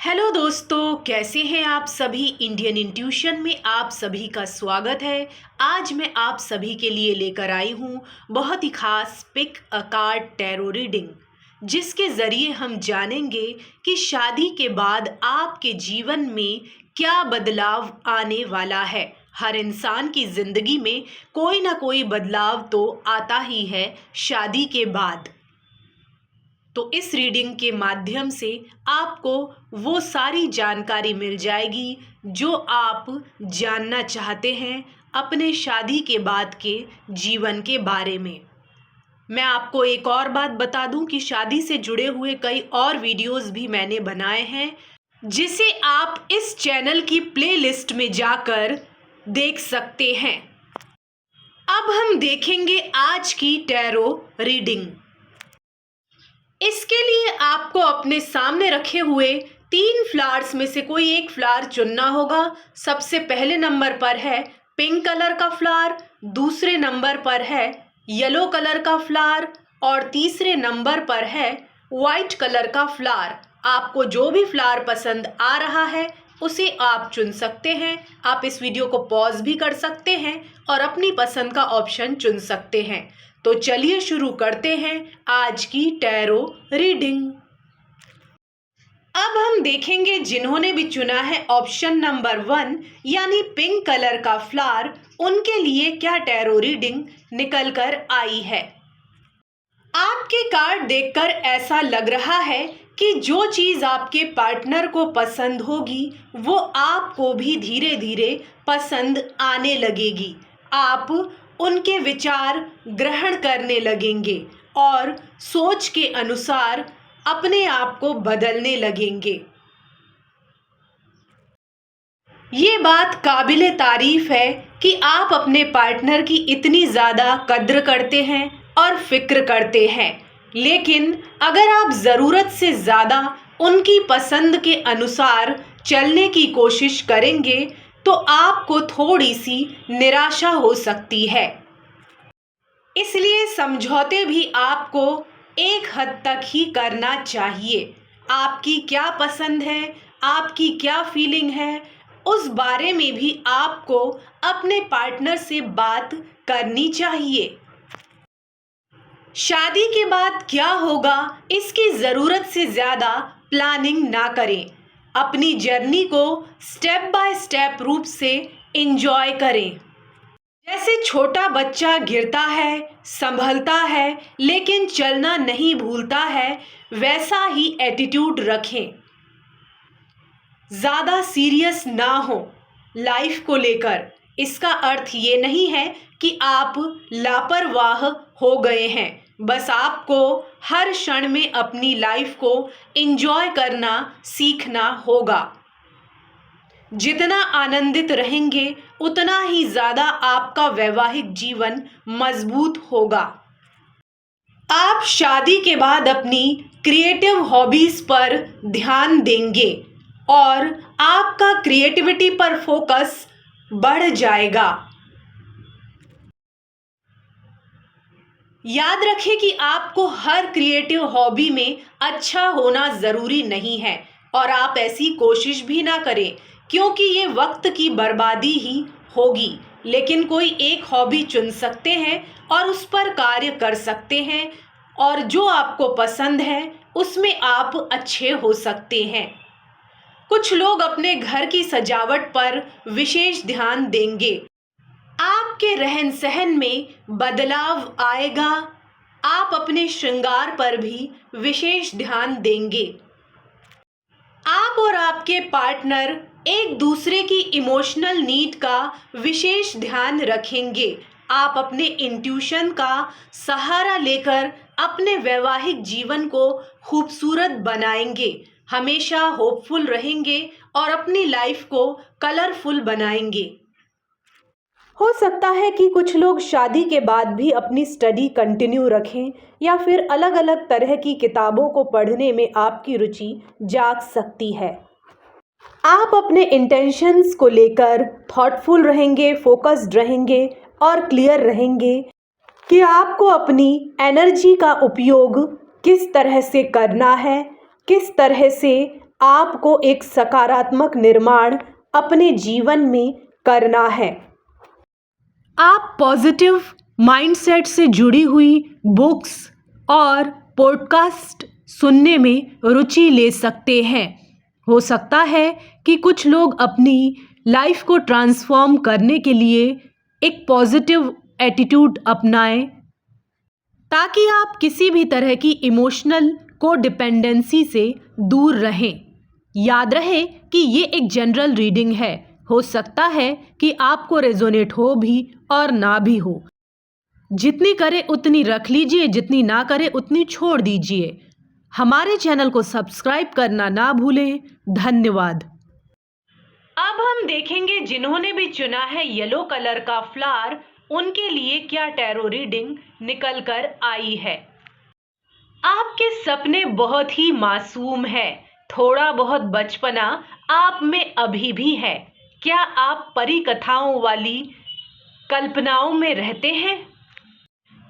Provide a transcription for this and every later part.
Hello दोस्तों, कैसे हैं आप सभी। इंडियन इंट्यूशन में आप सभी का स्वागत है। आज मैं आप सभी के लिए लेकर आई हूँ बहुत ही खास pick a card tarot reading, जिसके ज़रिए हम जानेंगे कि शादी के बाद आपके जीवन में क्या बदलाव आने वाला है। हर इंसान की ज़िंदगी में कोई ना कोई बदलाव तो आता ही है शादी के बाद। तो इस रीडिंग के माध्यम से आपको वो सारी जानकारी मिल जाएगी जो आप जानना चाहते हैं अपने शादी के बाद के जीवन के बारे में। मैं आपको एक और बात बता दूं कि शादी से जुड़े हुए कई और वीडियोस भी मैंने बनाए हैं, जिसे आप इस चैनल की प्लेलिस्ट में जाकर देख सकते हैं। अब हम देखेंगे आज की टैरो रीडिंग। इसके लिए आपको अपने सामने रखे हुए 3 फ्लावर्स में से कोई एक फ्लावर चुनना होगा। सबसे पहले नंबर पर है पिंक कलर का फ्लावर, दूसरे नंबर पर है येलो कलर का फ्लावर और तीसरे नंबर पर है वाइट कलर का फ्लावर। आपको जो भी फ्लावर पसंद आ रहा है उसे आप चुन सकते हैं। आप इस वीडियो को पॉज भी कर सकते हैं और अपनी पसंद का ऑप्शन चुन सकते हैं। तो चलिए शुरू करते हैं आज की टैरो रीडिंग। अब हम देखेंगे जिन्होंने भी चुना है ऑप्शन नंबर 1 यानी पिंक कलर का फ्लावर, उनके लिए क्या टैरो रीडिंग निकल कर आई है। आपके कार्ड देखकर ऐसा लग रहा है कि जो चीज़ आपके पार्टनर को पसंद होगी वो आपको भी धीरे धीरे पसंद आने लगेगी। आप उनके विचार ग्रहण करने लगेंगे और सोच के अनुसार अपने आप को बदलने लगेंगे। ये बात काबिले तारीफ है कि आप अपने पार्टनर की इतनी ज़्यादा कद्र करते हैं और फिक्र करते हैं, लेकिन अगर आप ज़रूरत से ज़्यादा उनकी पसंद के अनुसार चलने की कोशिश करेंगे तो आपको थोड़ी सी निराशा हो सकती है। इसलिए समझौते भी आपको एक हद तक ही करना चाहिए। आपकी क्या पसंद है, आपकी क्या फीलिंग है, उस बारे में भी आपको अपने पार्टनर से बात करनी चाहिए। शादी के बाद क्या होगा इसकी ज़रूरत से ज़्यादा प्लानिंग ना करें। अपनी जर्नी को स्टेप बाय स्टेप रूप से एंजॉय करें। जैसे छोटा बच्चा गिरता है, संभलता है, लेकिन चलना नहीं भूलता है, वैसा ही एटीट्यूड रखें। ज़्यादा सीरियस ना हो लाइफ को लेकर। इसका अर्थ ये नहीं है कि आप लापरवाह हो गए हैं। बस आपको हर क्षण में अपनी लाइफ को एंजॉय करना सीखना होगा। जितना आनंदित रहेंगे उतना ही ज़्यादा आपका वैवाहिक जीवन मजबूत होगा। आप शादी के बाद अपनी क्रिएटिव हॉबीज़ पर ध्यान देंगे और आपका क्रिएटिविटी पर फोकस बढ़ जाएगा। याद रखें कि आपको हर क्रिएटिव हॉबी में अच्छा होना ज़रूरी नहीं है और आप ऐसी कोशिश भी ना करें, क्योंकि ये वक्त की बर्बादी ही होगी। लेकिन कोई एक हॉबी चुन सकते हैं और उस पर कार्य कर सकते हैं और जो आपको पसंद है उसमें आप अच्छे हो सकते हैं। कुछ लोग अपने घर की सजावट पर विशेष ध्यान देंगे। आपके रहन सहन में बदलाव आएगा। आप अपने श्रृंगार पर भी विशेष ध्यान देंगे। आप और आपके पार्टनर एक दूसरे की इमोशनल नीड का विशेष ध्यान रखेंगे। आप अपने इंट्यूशन का सहारा लेकर अपने वैवाहिक जीवन को खूबसूरत बनाएंगे। हमेशा होपफुल रहेंगे और अपनी लाइफ को कलरफुल बनाएंगे। हो सकता है कि कुछ लोग शादी के बाद भी अपनी स्टडी कंटिन्यू रखें या फिर अलग अलग तरह की किताबों को पढ़ने में आपकी रुचि जाग सकती है। आप अपने इंटेंशंस को लेकर थॉटफुल रहेंगे, फोकस्ड रहेंगे और क्लियर रहेंगे कि आपको अपनी एनर्जी का उपयोग किस तरह से करना है, किस तरह से आपको एक सकारात्मक निर्माण अपने जीवन में करना है। आप पॉजिटिव माइंडसेट से जुड़ी हुई बुक्स और पॉडकास्ट सुनने में रुचि ले सकते हैं। हो सकता है कि कुछ लोग अपनी लाइफ को ट्रांसफॉर्म करने के लिए एक पॉजिटिव एटीट्यूड अपनाएं, ताकि आप किसी भी तरह की इमोशनल कोडिपेंडेंसी से दूर रहें। याद रहे कि ये एक जनरल रीडिंग है। हो सकता है कि आपको रेजोनेट हो भी और ना भी हो। जितनी करे उतनी रख लीजिए, जितनी ना करे उतनी छोड़ दीजिए। हमारे चैनल को सब्सक्राइब करना ना भूलें। धन्यवाद। अब हम देखेंगे जिन्होंने भी चुना है येलो कलर का फ्लावर, उनके लिए क्या टैरो रीडिंग निकल कर आई है। आपके सपने बहुत ही मासूम है। थोड़ा बहुत बचपना आप में अभी भी है। क्या आप परी कथाओं वाली कल्पनाओं में रहते हैं?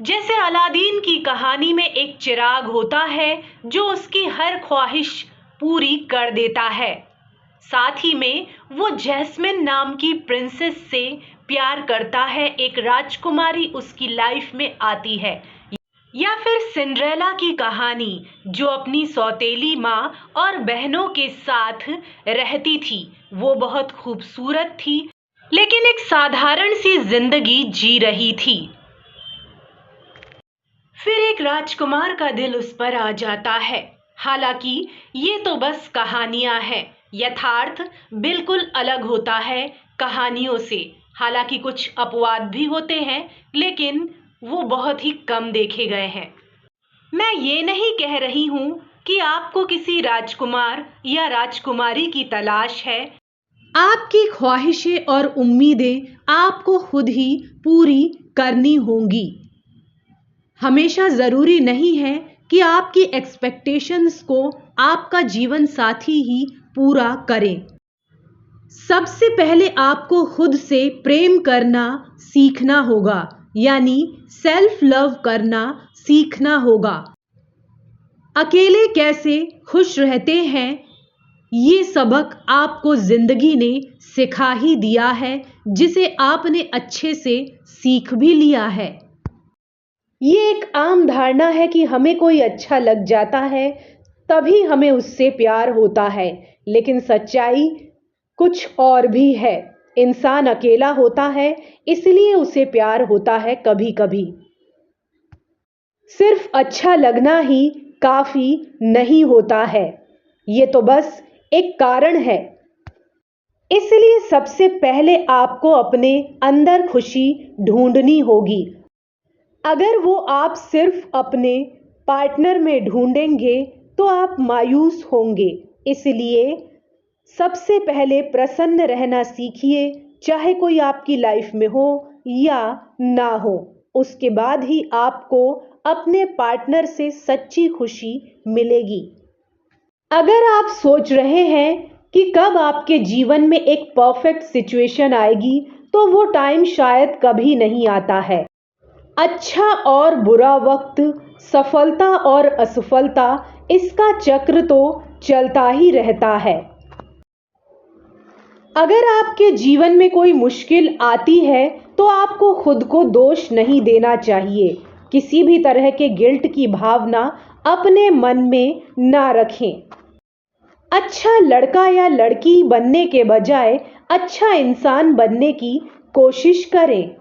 जैसे अलादीन की कहानी में एक चिराग होता है जो उसकी हर ख्वाहिश पूरी कर देता है। साथ ही में वो जैस्मिन नाम की प्रिंसेस से प्यार करता है। एक राजकुमारी उसकी लाइफ में आती है। या फिर सिंड्रेला की कहानी, जो अपनी सौतेली माँ और बहनों के साथ रहती थी। वो बहुत खूबसूरत थी, लेकिन एक साधारण सी जिंदगी जी रही थी। फिर एक राजकुमार का दिल उस पर आ जाता है। हालांकि ये तो बस कहानियां हैं, यथार्थ बिल्कुल अलग होता है कहानियों से। हालांकि कुछ अपवाद भी होते हैं, लेकिन वो बहुत ही कम देखे गए हैं। मैं ये नहीं कह रही हूँ कि आपको किसी राजकुमार या राजकुमारी की तलाश है। आपकी ख्वाहिशें और उम्मीदें आपको खुद ही पूरी करनी होंगी। हमेशा ज़रूरी नहीं है कि आपकी एक्सपेक्टेशंस को आपका जीवन साथी ही पूरा करे। सबसे पहले आपको खुद से प्रेम करना सीखना होगा, यानी सेल्फ लव करना सीखना होगा। अकेले कैसे खुश रहते हैं, ये सबक आपको जिंदगी ने सिखा ही दिया है, जिसे आपने अच्छे से सीख भी लिया है। ये एक आम धारणा है कि हमें कोई अच्छा लग जाता है तभी हमें उससे प्यार होता है, लेकिन सच्चाई कुछ और भी है। इंसान अकेला होता है, इसलिए उसे प्यार होता है कभी कभी। सिर्फ अच्छा लगना ही काफी नहीं होता है, ये तो बस एक कारण है। इसलिए सबसे पहले आपको अपने अंदर खुशी ढूंढनी होगी। अगर वो आप सिर्फ अपने पार्टनर में ढूंढेंगे तो आप मायूस होंगे। इसलिए सबसे पहले प्रसन्न रहना सीखिए, चाहे कोई आपकी लाइफ में हो या ना हो। उसके बाद ही आपको अपने पार्टनर से सच्ची खुशी मिलेगी। अगर आप सोच रहे हैं कि कब आपके जीवन में एक परफेक्ट सिचुएशन आएगी, तो वो टाइम शायद कभी नहीं आता है। अच्छा और बुरा वक्त, सफलता और असफलता, इसका चक्र तो चलता ही रहता है। अगर आपके जीवन में कोई मुश्किल आती है तो आपको खुद को दोष नहीं देना चाहिए। किसी भी तरह के गिल्ट की भावना अपने मन में ना रखें। अच्छा लड़का या लड़की बनने के बजाय अच्छा इंसान बनने की कोशिश करें।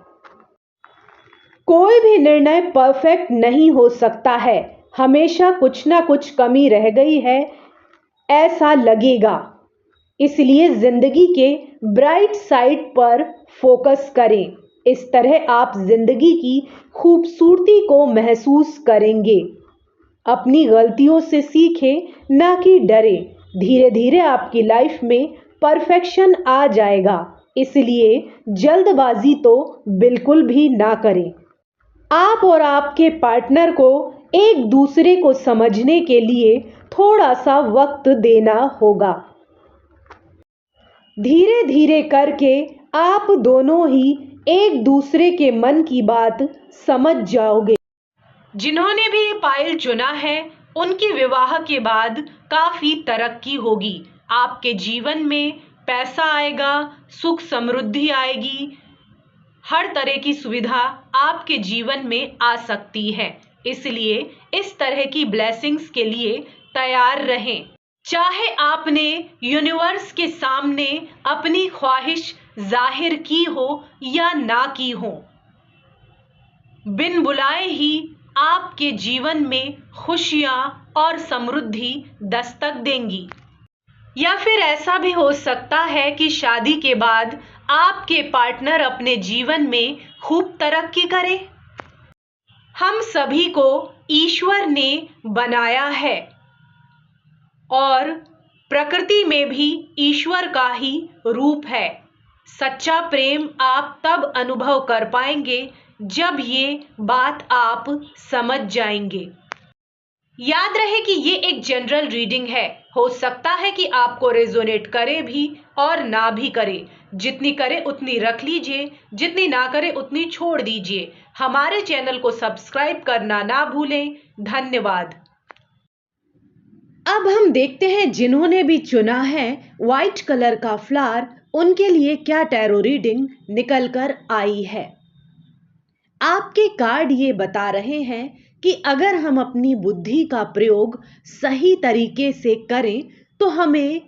कोई भी निर्णय परफेक्ट नहीं हो सकता है, हमेशा कुछ ना कुछ कमी रह गई है ऐसा लगेगा। इसलिए जिंदगी के ब्राइट साइड पर फोकस करें। इस तरह आप जिंदगी की खूबसूरती को महसूस करेंगे। अपनी गलतियों से सीखें, ना कि डरें। धीरे धीरे आपकी लाइफ में परफेक्शन आ जाएगा, इसलिए जल्दबाजी तो बिल्कुल भी ना करें। आप और आपके पार्टनर को एक दूसरे को समझने के लिए थोड़ा सा वक्त देना होगा। धीरे धीरे करके आप दोनों ही एक दूसरे के मन की बात समझ जाओगे। जिन्होंने भी ये पायल चुना है, उनकी विवाह के बाद काफ़ी तरक्की होगी। आपके जीवन में पैसा आएगा, सुख समृद्धि आएगी, हर तरह की सुविधा आपके जीवन में आ सकती है। इसलिए इस तरह की ब्लेसिंग्स के लिए तैयार रहें। चाहे आपने यूनिवर्स के सामने अपनी ख्वाहिश जाहिर की हो या ना की हो, बिन बुलाए ही आपके जीवन में खुशियां और समृद्धि दस्तक देंगी। या फिर ऐसा भी हो सकता है कि शादी के बाद आपके पार्टनर अपने जीवन में खूब तरक्की करे। हम सभी को ईश्वर ने बनाया है और प्रकृति में भी ईश्वर का ही रूप है। सच्चा प्रेम आप तब अनुभव कर पाएंगे जब ये बात आप समझ जाएंगे। याद रहे कि ये एक जनरल रीडिंग है। हो सकता है कि आपको रेजोनेट करे भी और ना भी करे। जितनी करे उतनी रख लीजिए, जितनी ना करे उतनी छोड़ दीजिए। हमारे चैनल को सब्सक्राइब करना ना भूलें। धन्यवाद। अब हम देखते हैं जिन्होंने भी चुना है व्हाइट कलर का फ्लावर, उनके लिए क्या टैरो रीडिंग निकल कर आई है। आपके कार्ड ये बता रहे हैं कि अगर हम अपनी बुद्धि का प्रयोग सही तरीके से करें तो हमें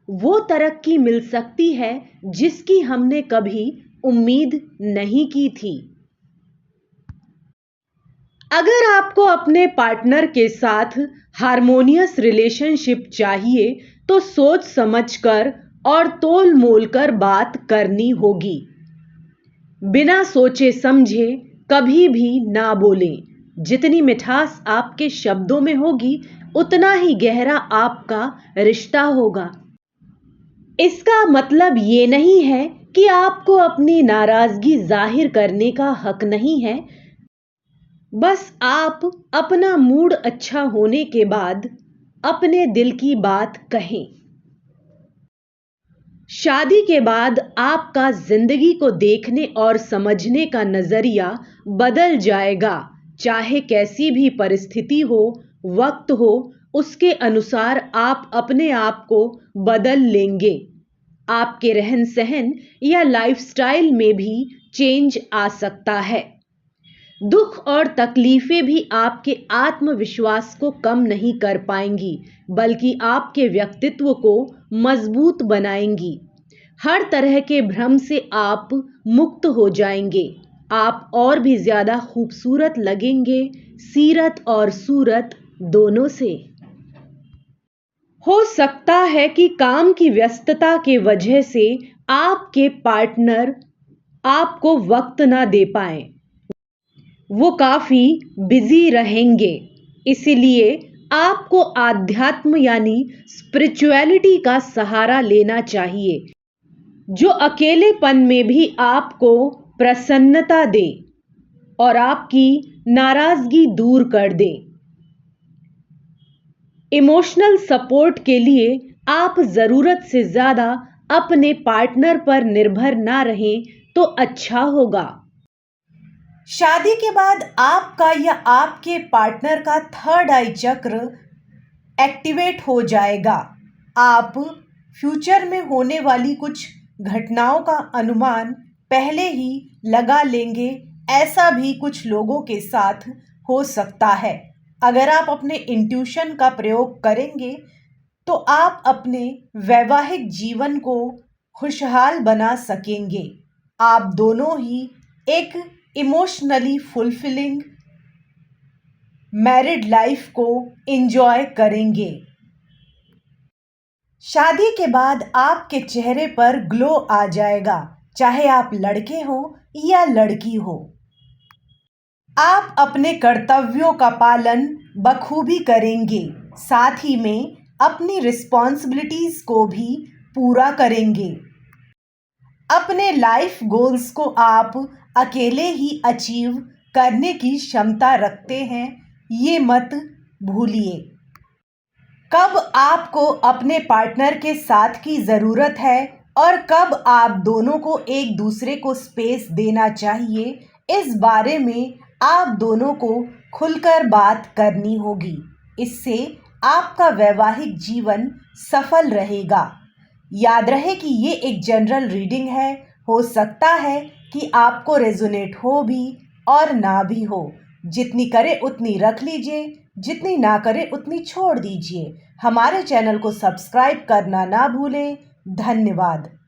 वो तरक्की मिल सकती है जिसकी हमने कभी उम्मीद नहीं की थी। अगर आपको अपने पार्टनर के साथ हार्मोनियस रिलेशनशिप चाहिए तो सोच समझकर और तोल मोल कर बात करनी होगी। बिना सोचे समझे कभी भी ना बोलें। जितनी मिठास आपके शब्दों में होगी उतना ही गहरा आपका रिश्ता होगा। इसका मतलब ये नहीं है कि आपको अपनी नाराजगी जाहिर करने का हक नहीं है। बस आप अपना मूड अच्छा होने के बाद अपने दिल की बात कहें। शादी के बाद आपका जिंदगी को देखने और समझने का नजरिया बदल जाएगा। चाहे कैसी भी परिस्थिति हो, वक्त हो, उसके अनुसार आप अपने आप को बदल लेंगे। आपके रहन सहन या लाइफस्टाइल में भी चेंज आ सकता है। दुख और तकलीफें भी आपके आत्मविश्वास को कम नहीं कर पाएंगी, बल्कि आपके व्यक्तित्व को मजबूत बनाएंगी। हर तरह के भ्रम से आप मुक्त हो जाएंगे। आप और भी ज्यादा खूबसूरत लगेंगे, सीरत और सूरत दोनों से। हो सकता है कि काम की व्यस्तता के वजह से आपके पार्टनर आपको वक्त ना दे पाए। वो काफी बिजी रहेंगे, इसलिए आपको आध्यात्म यानी स्पिरिचुअलिटी का सहारा लेना चाहिए, जो अकेलेपन में भी आपको प्रसन्नता दे और आपकी नाराजगी दूर कर दे। इमोशनल सपोर्ट के लिए आप जरूरत से ज्यादा अपने पार्टनर पर निर्भर ना रहें तो अच्छा होगा। शादी के बाद आपका या आपके पार्टनर का थर्ड आई चक्र एक्टिवेट हो जाएगा। आप फ्यूचर में होने वाली कुछ घटनाओं का अनुमान पहले ही लगा लेंगे। ऐसा भी कुछ लोगों के साथ हो सकता है। अगर आप अपने इंट्यूशन का प्रयोग करेंगे तो आप अपने वैवाहिक जीवन को खुशहाल बना सकेंगे। आप दोनों ही एक इमोशनली फुलफिलिंग मैरिड लाइफ को एंजॉय करेंगे। शादी के बाद आपके चेहरे पर ग्लो आ जाएगा, चाहे आप लड़के हो या लड़की हो। आप अपने कर्तव्यों का पालन बखूबी करेंगे, साथ ही में अपनी रिस्पॉन्सिबिलिटीज को भी पूरा करेंगे। अपने लाइफ गोल्स को आप अकेले ही अचीव करने की क्षमता रखते हैं, ये मत भूलिए। कब आपको अपने पार्टनर के साथ की ज़रूरत है और कब आप दोनों को एक दूसरे को स्पेस देना चाहिए, इस बारे में आप दोनों को खुलकर बात करनी होगी। इससे आपका वैवाहिक जीवन सफल रहेगा। याद रहे कि ये एक जनरल रीडिंग है, हो सकता है कि आपको रेजोनेट हो भी और ना भी हो। जितनी करे उतनी रख लीजिए, जितनी ना करे उतनी छोड़ दीजिए। हमारे चैनल को सब्सक्राइब करना ना भूलें। धन्यवाद।